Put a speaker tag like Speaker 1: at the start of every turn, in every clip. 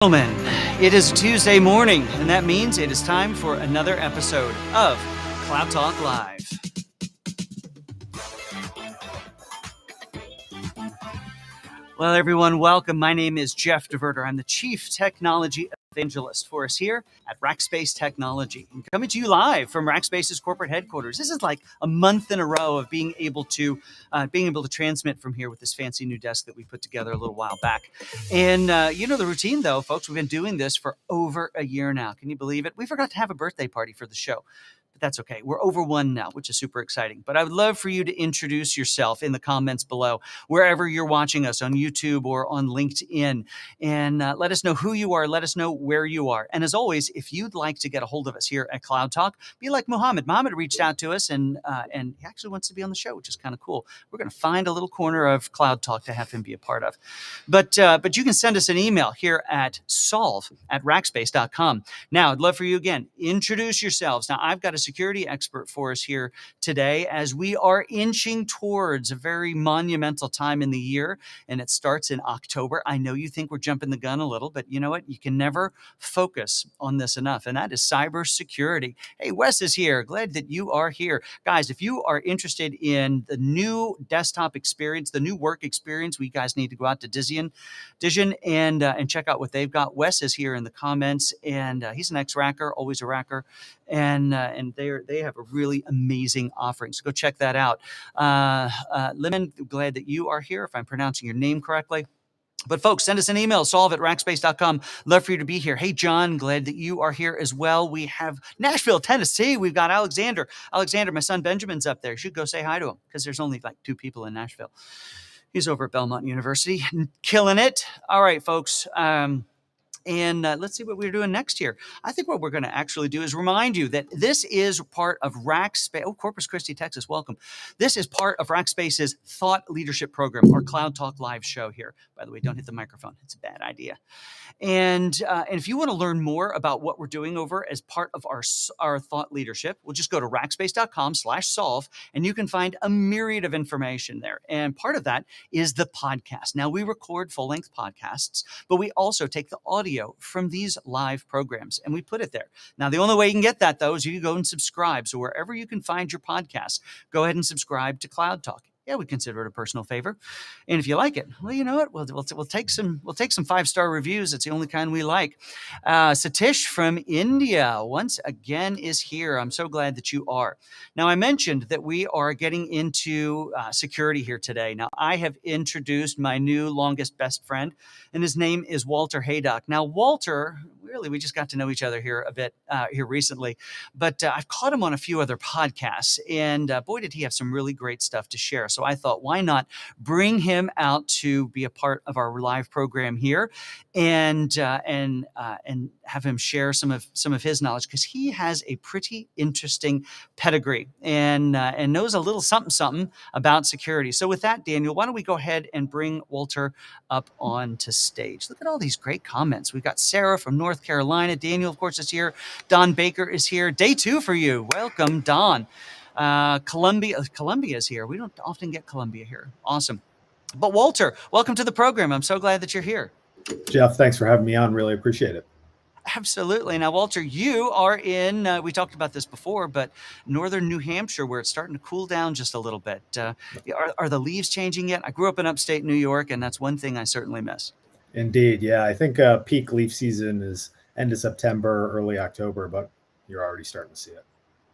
Speaker 1: Gentlemen, it is Tuesday morning, and that means it is time for another episode of Cloud Talk Live. Well, everyone, welcome. My name is Jeff DeVerter. I'm the Chief Technology Evangelist for us here at Rackspace Technology. I'm coming to you live from Rackspace's corporate headquarters. This is like a month in a row of being able to transmit from here with this fancy new desk that we put together a little while back. And you know the routine, though, folks. We've been doing this for over a year now. Can you believe it? We forgot to have a birthday party for the show. But that's okay. We're over one now, which is super exciting. But I would love for you to introduce yourself in the comments below, wherever you're watching us on YouTube or on LinkedIn, and let us know who you are. Let us know where you are. And as always, if you'd like to get a hold of us here at Cloud Talk, be like Muhammad. Muhammad reached out to us, and he actually wants to be on the show, which is kind of cool. We're going to find a little corner of Cloud Talk to have him be a part of. But you can send us an email here at solve@rackspace.com. Now, I'd love for you, again, introduce yourselves. Now, I've got a security expert for us here today as we are inching towards a very monumental time in the year, and it starts in October. I know you think we're jumping the gun a little, but you know what? You can never focus on this enough, and that is cybersecurity. Hey, Wes is here. Glad that you are here. Guys, if you are interested in the new desktop experience, the new work experience, we guys need to go out to Dizion and check out what they've got. Wes is here in the comments, and he's an ex-racker, always a racker, and they have a really amazing offering. So go check that out. Lemon, glad that you are here, if I'm pronouncing your name correctly. But folks, send us an email, solve@rackspace.com. Love for you to be here. Hey, John, glad that you are here as well. We have Nashville, Tennessee. We've got Alexander. Alexander, my son Benjamin's up there. You should go say hi to him because there's only like 2 people in Nashville. He's over at Belmont University, killing it. All right, folks. And let's see what we're doing next year. I think what we're going to actually do is remind you that this is part of Rackspace. Oh, Corpus Christi, Texas, welcome. This is part of Rackspace's Thought Leadership Program, our Cloud Talk Live show here. By the way, don't hit the microphone. It's a bad idea. And if you want to learn more about what we're doing over as part of our thought leadership, we'll just go to rackspace.com/solve, and you can find a myriad of information there. And part of that is the podcast. Now, we record full-length podcasts, but we also take the audio from these live programs and we put it there. Now, the only way you can get that, though, is you go and subscribe. So wherever you can find your podcasts, go ahead and subscribe to Cloud Talk. Yeah, we consider it a personal favor. And if you like it, well, you know what? We'll take some 5-star reviews. It's the only kind we like. Satish from India once again is here. I'm so glad that you are. Now, I mentioned that we are getting into security here today. Now, I have introduced my new longest best friend, and his name is Walter Haydock. Now, Walter, really, we just got to know each other here a bit here recently, but I've caught him on a few other podcasts, and boy, did he have some really great stuff to share. So I thought, why not bring him out to be a part of our live program here, and have him share some of his knowledge, because he has a pretty interesting pedigree and knows a little something about security. So with that, Daniel, why don't we go ahead and bring Walter up onto stage? Look at all these great comments. We've got Sarah from North Carolina. Daniel, of course, is here. Don Baker is here. Day 2 for you. Welcome, Don. Columbia is here. We don't often get Columbia here. Awesome. But Walter, welcome to the program. I'm so glad that you're here.
Speaker 2: Jeff, thanks for having me on. Really appreciate it.
Speaker 1: Absolutely. Now, Walter, you are in, we talked about this before, but northern New Hampshire, where it's starting to cool down just a little bit. Are the leaves changing yet? I grew up in upstate New York, and that's one thing I certainly miss.
Speaker 2: Indeed. Yeah, I think peak leaf season is end of September, early October, but you're already starting to see it.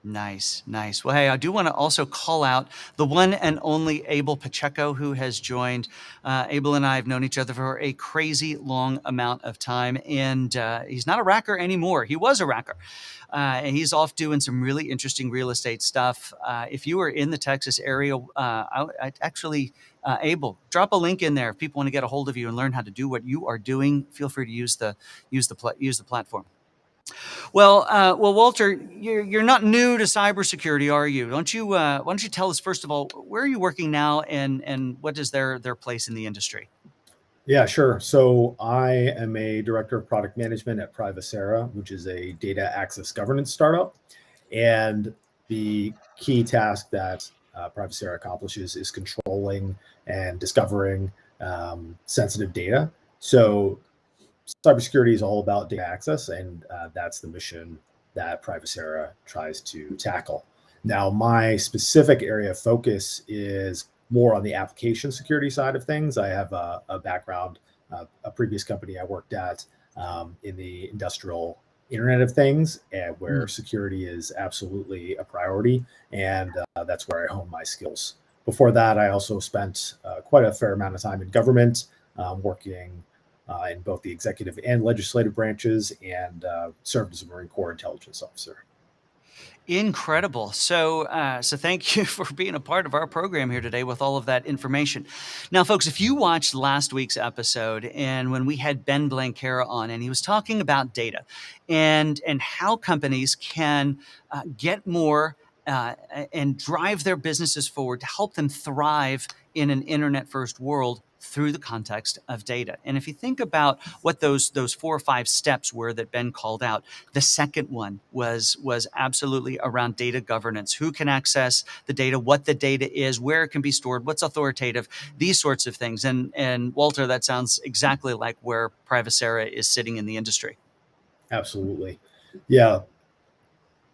Speaker 1: Nice. Well, hey, I do want to also call out the one and only Abel Pacheco, who has joined. Abel and I have known each other for a crazy long amount of time, and he's not a racker anymore. He was a racker. And he's off doing some really interesting real estate stuff. If you are in the Texas area, I actually, Abel, drop a link in there. If people want to get a hold of you and learn how to do what you are doing, feel free to use the platform. Well, Walter, you're not new to cybersecurity, are you? Why don't you tell us, first of all, where are you working now, and what is their place in the industry?
Speaker 2: Yeah, sure. So I am a director of product management at Privacera, which is a data access governance startup. And the key task that Privacera accomplishes is controlling and discovering sensitive data. So cybersecurity is all about data access, and that's the mission that Privacera tries to tackle. Now, my specific area of focus is more on the application security side of things. I have a background, a previous company I worked at in the industrial Internet of Things, and where security is absolutely a priority, and that's where I hone my skills. Before that, I also spent quite a fair amount of time in government, working in both the executive and legislative branches, and served as a Marine Corps intelligence officer.
Speaker 1: Incredible. So thank you for being a part of our program here today with all of that information. Now, folks, if you watched last week's episode and when we had Ben Blanquera on, and he was talking about data and how companies can get more and drive their businesses forward to help them thrive in an internet-first world through the context of data. And if you think about what those 4 or 5 steps were that Ben called out, the second one was absolutely around data governance. Who can access the data, what the data is, where it can be stored, what's authoritative, these sorts of things. And Walter, that sounds exactly like where Privacera is sitting in the industry.
Speaker 2: Absolutely. Yeah.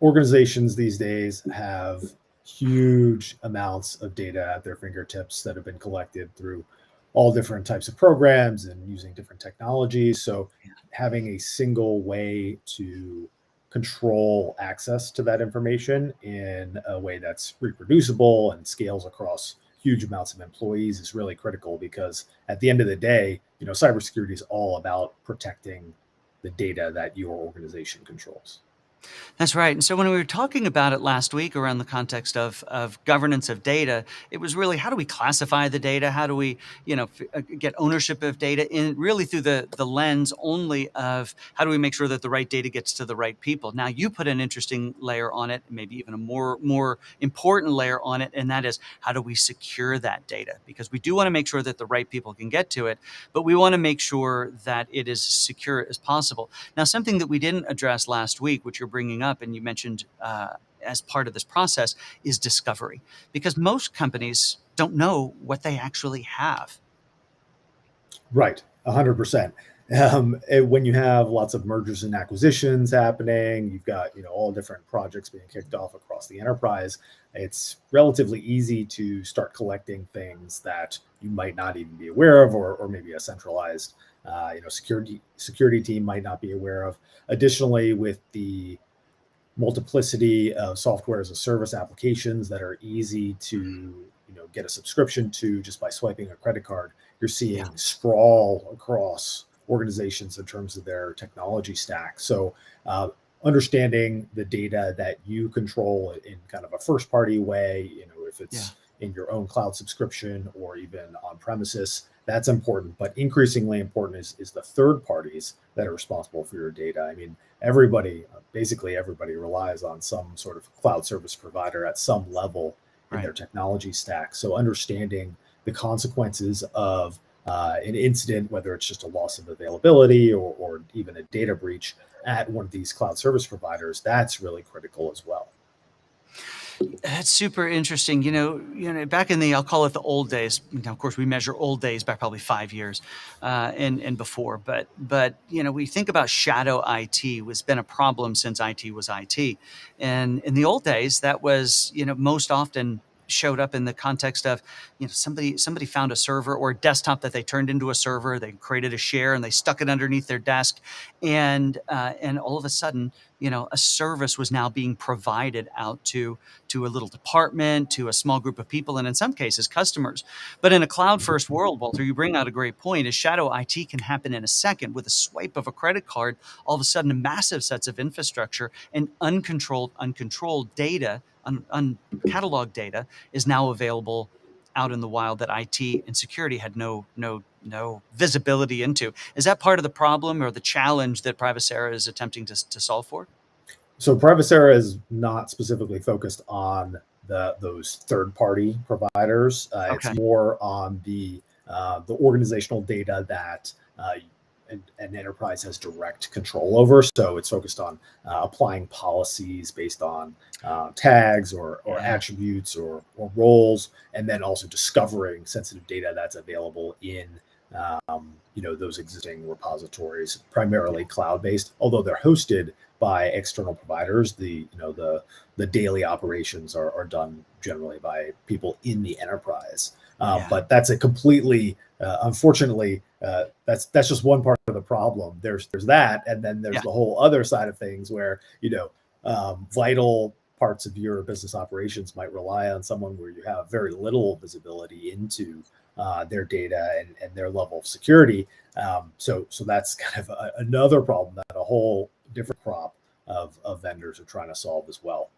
Speaker 2: Organizations these days have huge amounts of data at their fingertips that have been collected through all different types of programs and using different technologies. So having a single way to control access to that information in a way that's reproducible and scales across huge amounts of employees is really critical, because at the end of the day, cybersecurity is all about protecting the data that your organization controls.
Speaker 1: That's right. And so when we were talking about it last week around the context of governance of data, it was really, how do we classify the data? How do we, get ownership of data in really through the lens only of how do we make sure that the right data gets to the right people? Now, you put an interesting layer on it, maybe even a more important layer on it, and that is, how do we secure that data? Because we do want to make sure that the right people can get to it, but we want to make sure that it is as secure as possible. Now, something that we didn't address last week, which you're bringing up and you mentioned as part of this process, is discovery, because most companies don't know what they actually have.
Speaker 2: Right, 100%. When you have lots of mergers and acquisitions happening, you've got all different projects being kicked off across the enterprise. It's relatively easy to start collecting things that you might not even be aware of, or maybe a centralized security team might not be aware of. Additionally, with the multiplicity of software as a service applications that are easy to get a subscription to just by swiping a credit card, you're seeing sprawl across organizations in terms of their technology stack. So understanding the data that you control in kind of a first party way, if it's in your own cloud subscription or even on premises, that's important. But increasingly important is the third parties that are responsible for your data. I mean, basically everybody relies on some sort of cloud service provider at some level in their technology stack. So understanding the consequences of an incident, whether it's just a loss of availability or even a data breach at one of these cloud service providers, that's really critical as well.
Speaker 1: That's super interesting. Back in I'll call it the old days. Now, of course, we measure old days by probably 5 years and before. But we think about shadow IT has been a problem since IT was IT. And in the old days, that was most often showed up in the context of somebody found a server or a desktop that they turned into a server. They created a share and they stuck it underneath their desk, and all of a sudden, a service was now being provided out to a little department, to a small group of people, and in some cases, customers. But in a cloud-first world, Walter, you bring out a great point, is shadow IT can happen in a second with a swipe of a credit card. All of a sudden, massive sets of infrastructure and uncontrolled data, uncatalogued data is now available out in the wild that IT and security had no visibility into. Is that part of the problem or the challenge that Privacera is attempting to solve for?
Speaker 2: So Privacera is not specifically focused on those third-party providers. It's more on the organizational data that an enterprise has direct control over. So it's focused on applying policies based on tags or attributes or roles, and then also discovering sensitive data that's available in those existing repositories, primarily cloud-based, although they're hosted by external providers. The daily operations are done generally by people in the enterprise. But that's a completely, unfortunately, that's just one part of the problem. There's that, and then there's the whole other side of things where vital parts of your business operations might rely on someone where you have very little visibility into their data and their level of security. So that's kind of another problem that a whole different crop of vendors are trying to solve as well.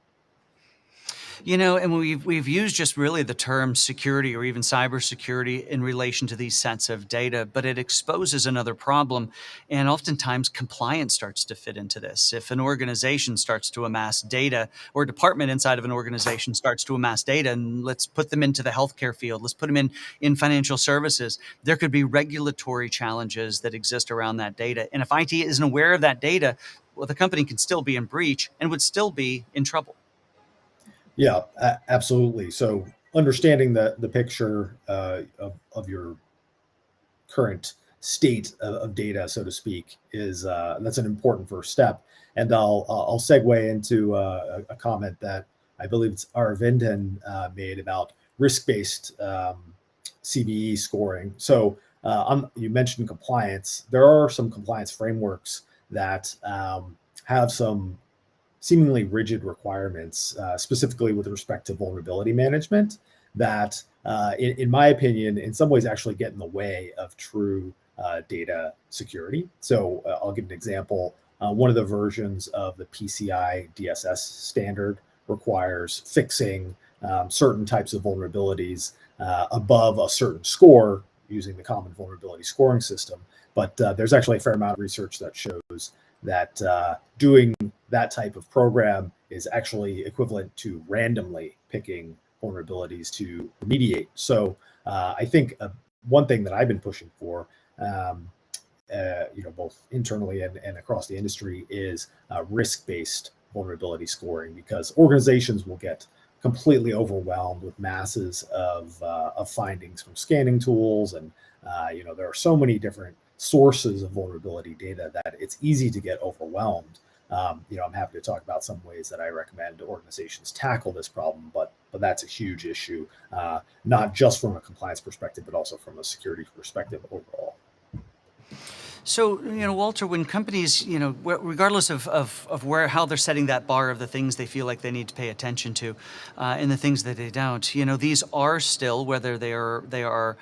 Speaker 1: And we've used just really the term security or even cybersecurity in relation to these sets of data, but it exposes another problem. And oftentimes compliance starts to fit into this. If an organization starts to amass data, or a department inside of an organization starts to amass data, and let's put them into the healthcare field, let's put them in financial services, there could be regulatory challenges that exist around that data. And if IT isn't aware of that data, well, the company can still be in breach and would still be in trouble.
Speaker 2: Yeah, absolutely. So understanding the picture of your current state of data, so to speak, is that's an important first step. And I'll segue into a comment that I believe it's Aravindan made about risk-based CVE scoring. So you mentioned compliance. There are some compliance frameworks that have some seemingly rigid requirements, specifically with respect to vulnerability management, that, in my opinion, in some ways actually get in the way of true data security. So I'll give an example. One of the versions of the PCI DSS standard requires fixing certain types of vulnerabilities above a certain score using the common vulnerability scoring system. But there's actually a fair amount of research that shows that doing that type of program is actually equivalent to randomly picking vulnerabilities to remediate. So I think one thing that I've been pushing for, both internally and across the industry, is risk-based vulnerability scoring, because organizations will get completely overwhelmed with masses of findings from scanning tools, and there are so many different sources of vulnerability data that it's easy to get overwhelmed. I'm happy to talk about some ways that I recommend organizations tackle this problem, but that's a huge issue, not just from a compliance perspective, but also from a security perspective overall.
Speaker 1: So, Walter, when companies, regardless of how they're setting that bar of the things they feel like they need to pay attention to, and the things that they don't, these are still, whether they are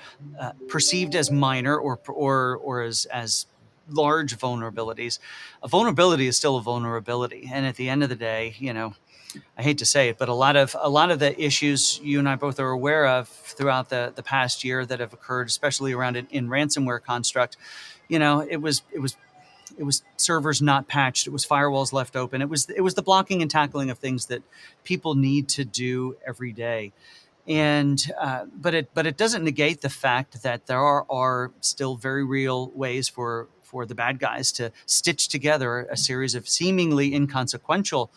Speaker 1: perceived as minor or as large vulnerabilities. A vulnerability is still a vulnerability, and at the end of the day, I hate to say it, but a lot of the issues you and I both are aware of throughout the past year that have occurred, especially around in ransomware construct, it was servers not patched, it was firewalls left open, it was the blocking and tackling of things that people need to do every day. And but it doesn't negate the fact that there are still very real ways for the bad guys to stitch together a series of seemingly inconsequential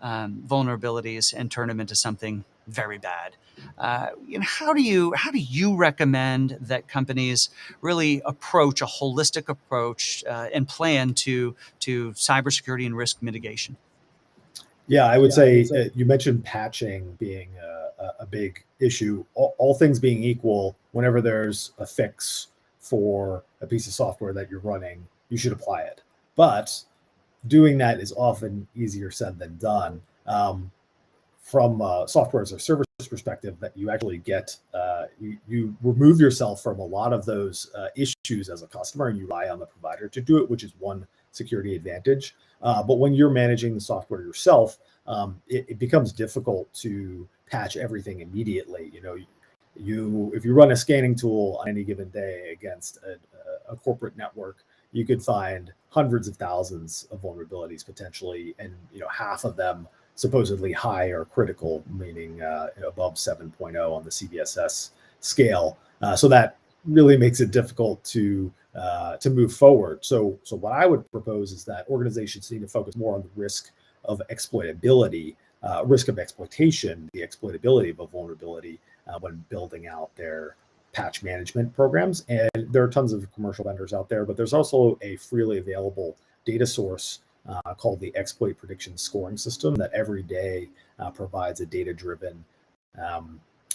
Speaker 1: vulnerabilities and turn them into something very bad. How do you recommend that companies really approach a holistic approach and plan to cybersecurity and risk mitigation?
Speaker 2: Yeah, I would say you mentioned patching being a big issue. All things being equal, whenever there's a fix for a piece of software that you're running, you should apply it. But doing that is often easier said than done. From a software as a service perspective, that you actually get, you remove yourself from a lot of those issues as a customer, and you rely on the provider to do it, which is one security advantage. But when you're managing the software yourself, it becomes difficult to patch everything immediately. If you run a scanning tool on any given day against a corporate network, you could find hundreds of thousands of vulnerabilities potentially, and half of them supposedly high or critical, meaning above 7.0 on the CVSS scale. So that really makes it difficult to move forward. So what I would propose is that organizations need to focus more on the risk of exploitability, risk of exploitation, the exploitability of a vulnerability when building out their patch management programs. And there are tons of commercial vendors out there, but there's also a freely available data source called the exploit prediction scoring system that every day provides a data-driven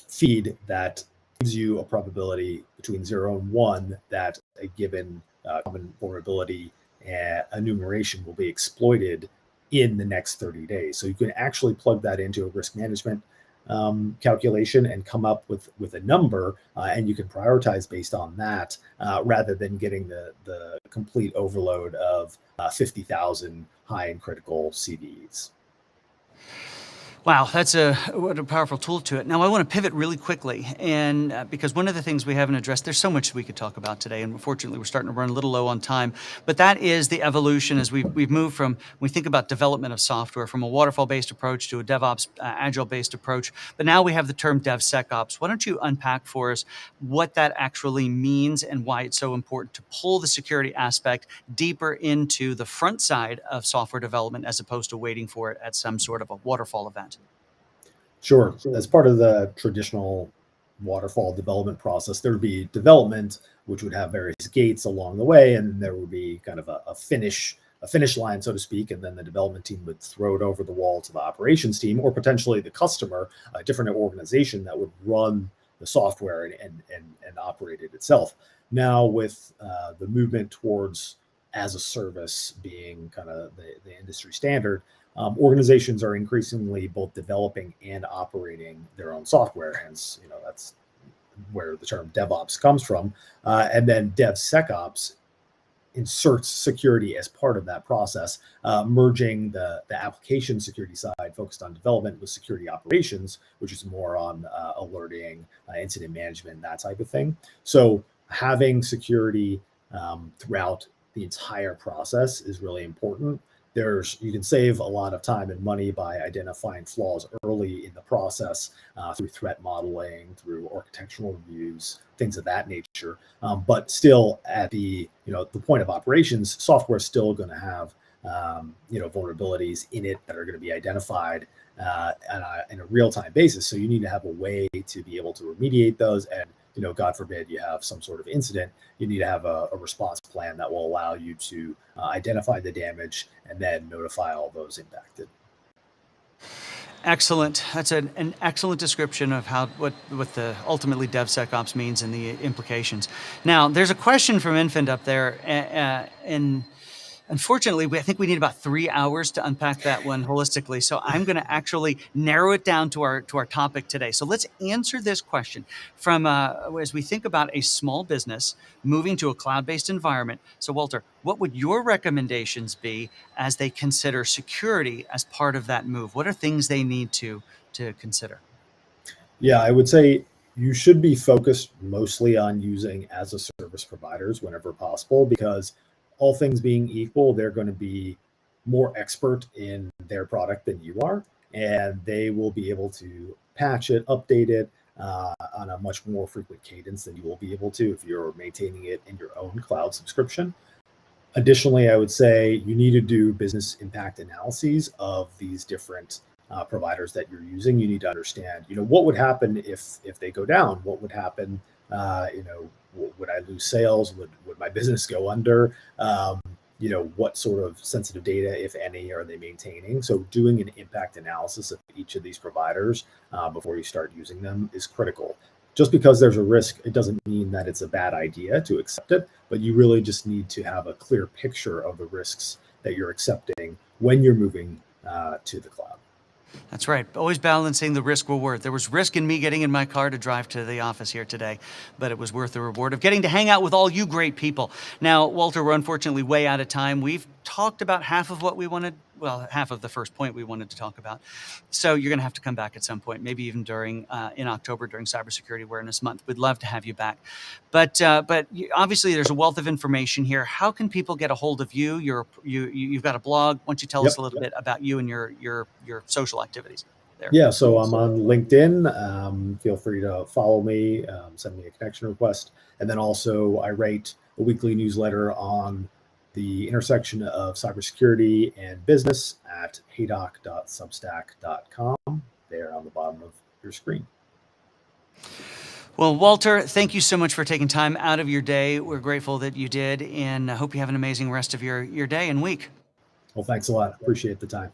Speaker 2: feed that gives you a probability between 0 and 1 that a given common vulnerability enumeration will be exploited in the next 30 days. So you can actually plug that into a risk management calculation and come up with a number, and you can prioritize based on that rather than getting the complete overload of 50,000 high and critical CVEs.
Speaker 1: Wow, that's what a powerful tool to it. Now, I want to pivot really quickly, and because one of the things we haven't addressed, there's so much we could talk about today, and unfortunately, we're starting to run a little low on time. But that is the evolution as we've moved from, we think about development of software, from a waterfall-based approach to a DevOps agile-based approach. But now we have the term DevSecOps. Why don't you unpack for us what that actually means and why it's so important to pull the security aspect deeper into the front side of software development as opposed to waiting for it at some sort of a waterfall event?
Speaker 2: Sure. As part of the traditional waterfall development process, there would be development, which would have various gates along the way, and there would be kind of a finish line, so to speak, and then the development team would throw it over the wall to the operations team, or potentially the customer, a different organization that would run the software and operate it itself. Now, with the movement towards as a service being kind of the industry standard, organizations are increasingly both developing and operating their own software. Hence, that's where the term DevOps comes from. And then DevSecOps inserts security as part of that process, merging the application security side focused on development with security operations, which is more on alerting, incident management, that type of thing. So having security throughout the entire process is really important. You can save a lot of time and money by identifying flaws early in the process through threat modeling, through architectural reviews, things of that nature. But still, at the point of operations, software is still going to have vulnerabilities in it that are going to be identified in a real-time basis. So you need to have a way to be able to remediate those, and God forbid you have some sort of incident, you need to have a response plan that will allow you to identify the damage and then notify all those impacted.
Speaker 1: Excellent. That's an excellent description of what the ultimately DevSecOps means and the implications. Now, there's a question from Infant up there, and unfortunately, I think we need about 3 hours to unpack that one holistically. So I'm going to actually narrow it down to our topic today. So let's answer this question from as we think about a small business moving to a cloud-based environment. So Walter, what would your recommendations be as they consider security as part of that move? What are things they need to consider?
Speaker 2: Yeah, I would say you should be focused mostly on using as a service providers whenever possible, because all things being equal, they're going to be more expert in their product than you are, and they will be able to patch it, update it on a much more frequent cadence than you will be able to if you're maintaining it in your own cloud subscription. Additionally, I would say you need to do business impact analyses of these different providers that you're using. You need to understand, what would happen if they go down? What would happen? Would I lose sales? Would my business go under? What sort of sensitive data, if any, are they maintaining? So doing an impact analysis of each of these providers before you start using them is critical. Just because there's a risk, it doesn't mean that it's a bad idea to accept it, but you really just need to have a clear picture of the risks that you're accepting when you're moving to the cloud.
Speaker 1: That's right. Always balancing the risk reward. There was risk in me getting in my car to drive to the office here today, but it was worth the reward of getting to hang out with all you great people. Now, Walter, we're unfortunately way out of time. We've talked about half of what we wanted, half of the first point we wanted to talk about. So you're going to have to come back at some point, maybe even in October during Cybersecurity Awareness Month. We'd love to have you back. But obviously there's a wealth of information here. How can people get a hold of you? You've got a blog. Why don't you tell us a little bit about you and your social activities there?
Speaker 2: Yeah, so I'm on LinkedIn. Feel free to follow me, send me a connection request. And then also I write a weekly newsletter on the intersection of cybersecurity and business at haydock.substack.com, there on the bottom of your screen.
Speaker 1: Well, Walter, thank you so much for taking time out of your day. We're grateful that you did, and I hope you have an amazing rest of your day and week.
Speaker 2: Well, thanks a lot. Appreciate the time.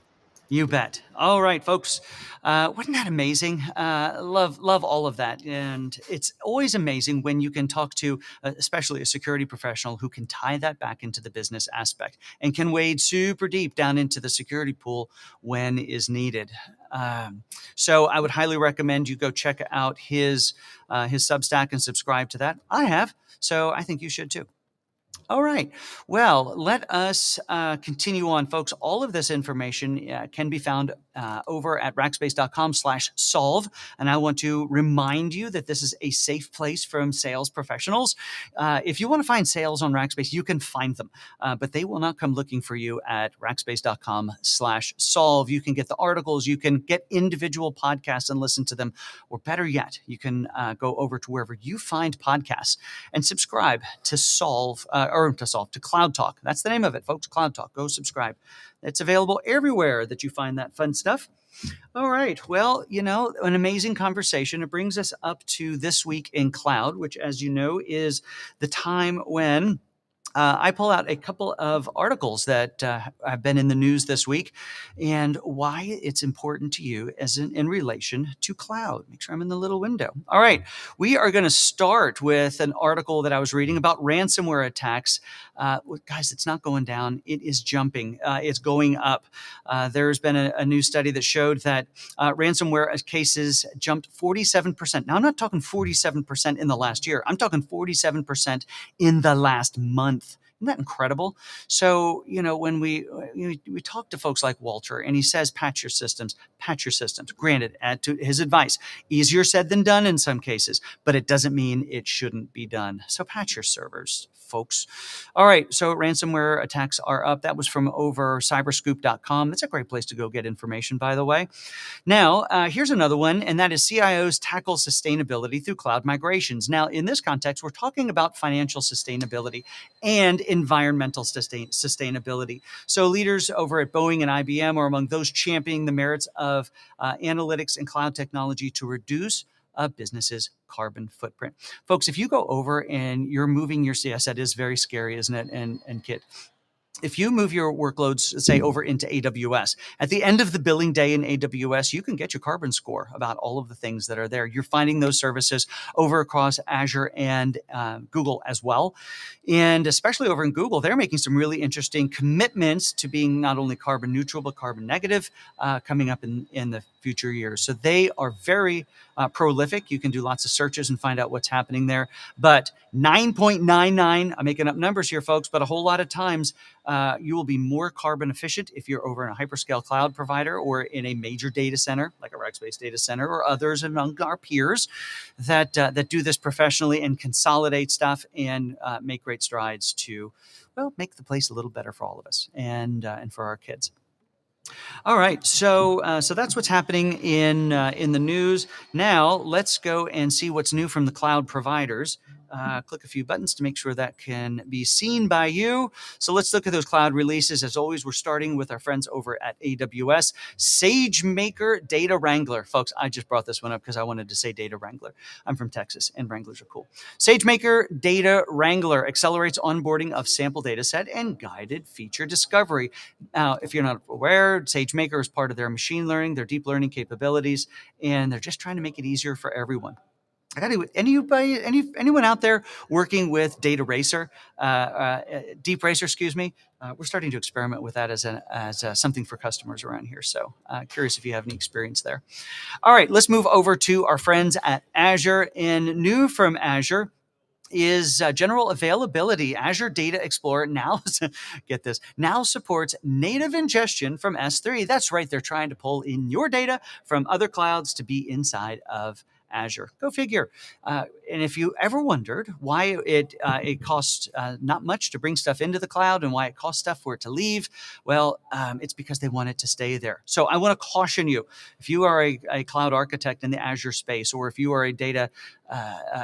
Speaker 1: You bet. All right, folks. Wasn't that amazing? Love all of that. And it's always amazing when you can talk to, especially a security professional who can tie that back into the business aspect and can wade super deep down into the security pool when is needed. So I would highly recommend you go check out his Substack and subscribe to that. I have, so I think you should too. All right. Well, let us continue on, folks. All of this information can be found over at rackspace.com/solve. And I want to remind you that this is a safe place from sales professionals. If you want to find sales on Rackspace, you can find them, but they will not come looking for you at rackspace.com/solve. You can get the articles, you can get individual podcasts and listen to them, or better yet, you can go over to wherever you find podcasts and subscribe to to Cloud Talk. That's the name of it, folks. Cloud Talk. Go subscribe. It's available everywhere that you find that fun stuff. All right. Well, an amazing conversation. It brings us up to this week in cloud, which, as you know, is the time when I pull out a couple of articles that have been in the news this week and why it's important to you as in relation to cloud. Make sure I'm in the little window. All right. We are going to start with an article that I was reading about ransomware attacks. Guys, it's not going down. It is jumping. It's going up. There's been a new study that showed that ransomware cases jumped 47%. Now, I'm not talking 47% in the last year. I'm talking 47% in the last month. Isn't that incredible? So, when we talk to folks like Walter and he says, patch your systems. Granted, add to his advice, easier said than done in some cases, but it doesn't mean it shouldn't be done. So patch your servers, folks. All right. So ransomware attacks are up. That was from over cyberscoop.com. That's a great place to go get information, by the way. Now, here's another one, and that is CIOs tackle sustainability through cloud migrations. Now, in this context, we're talking about financial sustainability and environmental sustainability. So leaders over at Boeing and IBM are among those championing the merits of analytics and cloud technology to reduce a business's carbon footprint. Folks, if you go over and you're moving your CS, that is very scary, isn't it? And Kit, if you move your workloads, say, over into AWS, at the end of the billing day in AWS, you can get your carbon score about all of the things that are there. You're finding those services over across Azure and Google as well. And especially over in Google, they're making some really interesting commitments to being not only carbon neutral, but carbon negative coming up in the future years. So they are very prolific. You can do lots of searches and find out what's happening there. But 9.99, I'm making up numbers here, folks, but a whole lot of times you will be more carbon efficient if you're over in a hyperscale cloud provider or in a major data center, like a Rackspace data center or others among our peers that do this professionally and consolidate stuff and make great strides to, make the place a little better for all of us and for our kids. All right, so that's what's happening in the news. Now let's go and see what's new from the cloud providers. Click a few buttons to make sure that can be seen by you. So let's look at those cloud releases. As always, we're starting with our friends over at AWS. SageMaker Data Wrangler. Folks, I just brought this one up because I wanted to say Data Wrangler. I'm from Texas, and Wranglers are cool. SageMaker Data Wrangler accelerates onboarding of sample data set and guided feature discovery. Now, if you're not aware, SageMaker is part of their machine learning, their deep learning capabilities, and they're just trying to make it easier for everyone. Anyone out there working with Deep Racer, excuse me? We're starting to experiment with that as something for customers around here. So curious if you have any experience there. All right, let's move over to our friends at Azure. And new from Azure is general availability. Azure Data Explorer now, get this, now supports native ingestion from S3. That's right, they're trying to pull in your data from other clouds to be inside of Azure. Go figure. And if you ever wondered why it costs not much to bring stuff into the cloud and why it costs stuff for it to leave, well, it's because they want it to stay there. So I want to caution you, if you are a cloud architect in the Azure space, or if you are a data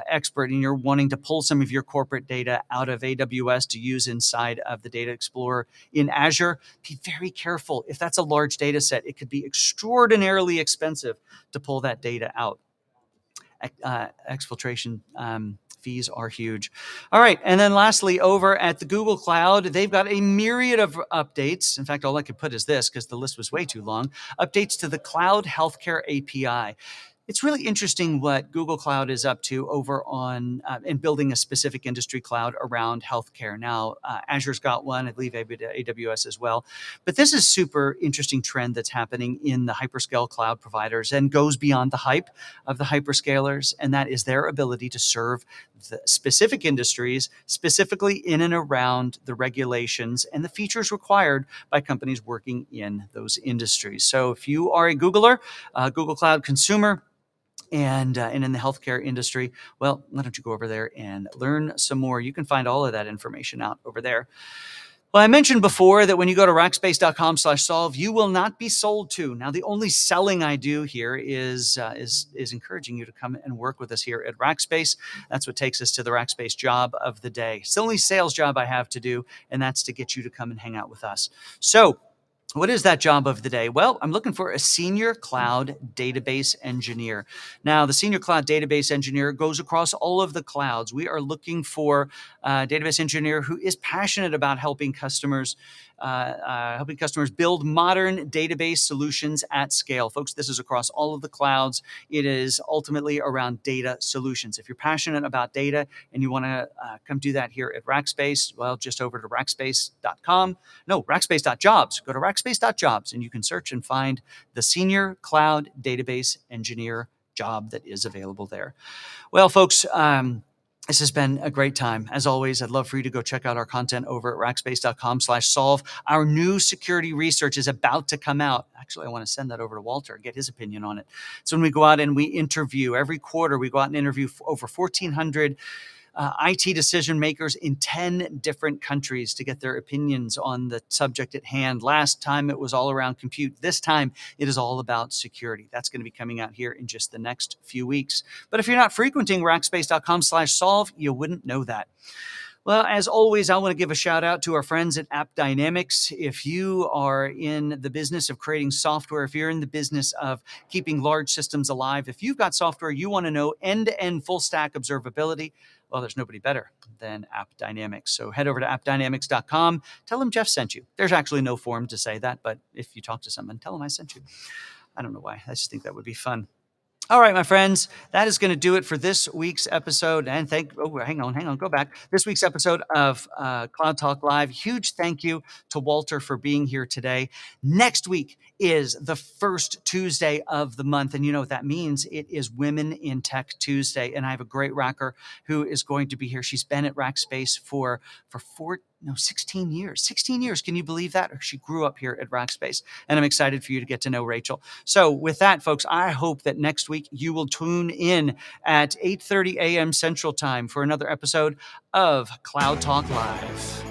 Speaker 1: expert and you're wanting to pull some of your corporate data out of AWS to use inside of the Data Explorer in Azure, be very careful. If that's a large data set, it could be extraordinarily expensive to pull that data out. exfiltration fees are huge. All right. And then lastly, over at the Google Cloud, they've got a myriad of updates. In fact, all I could put is this because the list was way too long. Updates to the Cloud Healthcare API. It's really interesting what Google Cloud is up to over on in building a specific industry cloud around healthcare. Now, Azure's got one, I believe AWS as well. But this is super interesting trend that's happening in the hyperscale cloud providers and goes beyond the hype of the hyperscalers. And that is their ability to serve the specific industries, specifically in and around the regulations and the features required by companies working in those industries. So if you are a Googler, Google Cloud consumer, and in the healthcare industry, well, why don't you go over there and learn some more? You can find all of that information out over there. Well, I mentioned before that when you go to Rackspace.com/solve, you will not be sold to. Now, the only selling I do here is encouraging you to come and work with us here at Rackspace. That's what takes us to the Rackspace job of the day. It's the only sales job I have to do, and that's to get you to come and hang out with us. So, what is that job of the day? Well, I'm looking for a senior cloud database engineer. Now, the senior cloud database engineer goes across all of the clouds. We are looking for a database engineer who is passionate about helping customers build modern database solutions at scale. Folks, this is across all of the clouds. It is ultimately around data solutions. If you're passionate about data and you want to come do that here at Rackspace, well, just over to Rackspace.com. No, Rackspace.jobs. Go to Rackspace.jobs and you can search and find the senior cloud database engineer job that is available there. Well, folks, this has been a great time. As always, I'd love for you to go check out our content over at Rackspace.com/solve. Our new security research is about to come out. Actually, I want to send that over to Walter and get his opinion on it. So when we go out and we interview, every quarter we go out and interview over 1,400 IT decision makers in 10 different countries to get their opinions on the subject at hand. Last time it was all around compute. This time it is all about security. That's going to be coming out here in just the next few weeks. But if you're not frequenting Rackspace.com/solve, you wouldn't know that. Well, as always, I want to give a shout out to our friends at AppDynamics. If you are in the business of creating software, if you're in the business of keeping large systems alive, if you've got software you want to know end-to-end full stack observability, well, there's nobody better than AppDynamics. So head over to appdynamics.com. Tell them Jeff sent you. There's actually no form to say that, but if you talk to someone, tell them I sent you. I don't know why. I just think that would be fun. All right, my friends, that is going to do it for this week's episode. And hang on, go back. This week's episode of Cloud Talk Live. Huge thank you to Walter for being here today. Next week is the first Tuesday of the month. And you know what that means? It is Women in Tech Tuesday. And I have a great racker who is going to be here. She's been at Rackspace for 16 years. 16 years. Can you believe that? She grew up here at Rackspace. And I'm excited for you to get to know Rachel. So with that, folks, I hope that next week you will tune in at 8:30 a.m. Central Time for another episode of Cloud Talk Live.